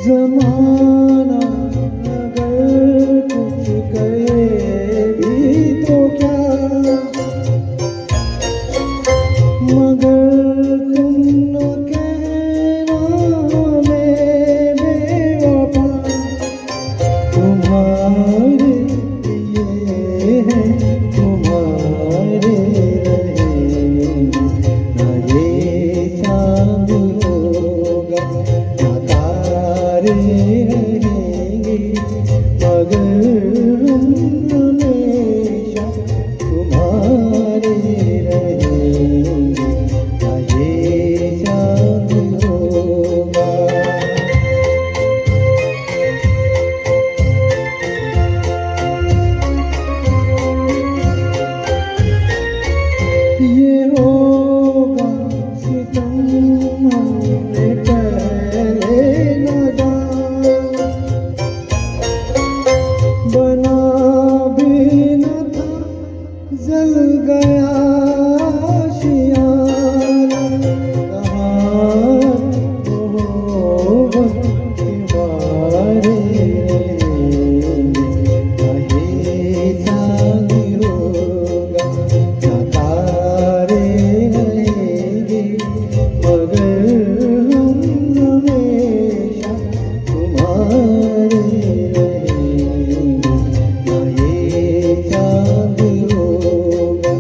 जमाना अगर कुछ कहे भी तो क्या, मगर तुम न कहना मैं बेवफा, तुम्हारे लिए है तुम्हारे रहेंगे, न ये चांद होगा न तारे रहेंगे, मगर हम हमेशा तुम्हारे रहेंगे, न ये चांद होगा। ये होगा सितम हमने पहले न जाना, बना भी न था जल गया आशियाना, कहाँ मोहब्बत के मारे रहेंगे, न ये चांद होगा न तारे रहेंगे, मगर हम हमेशा तुम्हारे रहेंगे, न ये चांद होगा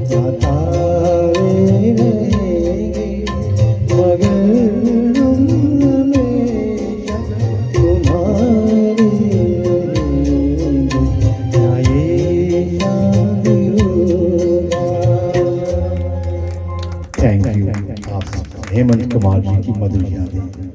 न तारे रहेंगे, मगर हम हमेशा तुम्हारे रहेंगे, न ये चांद होगा। Thank you. आप हेमंत कुमार जी की मधुर यादें।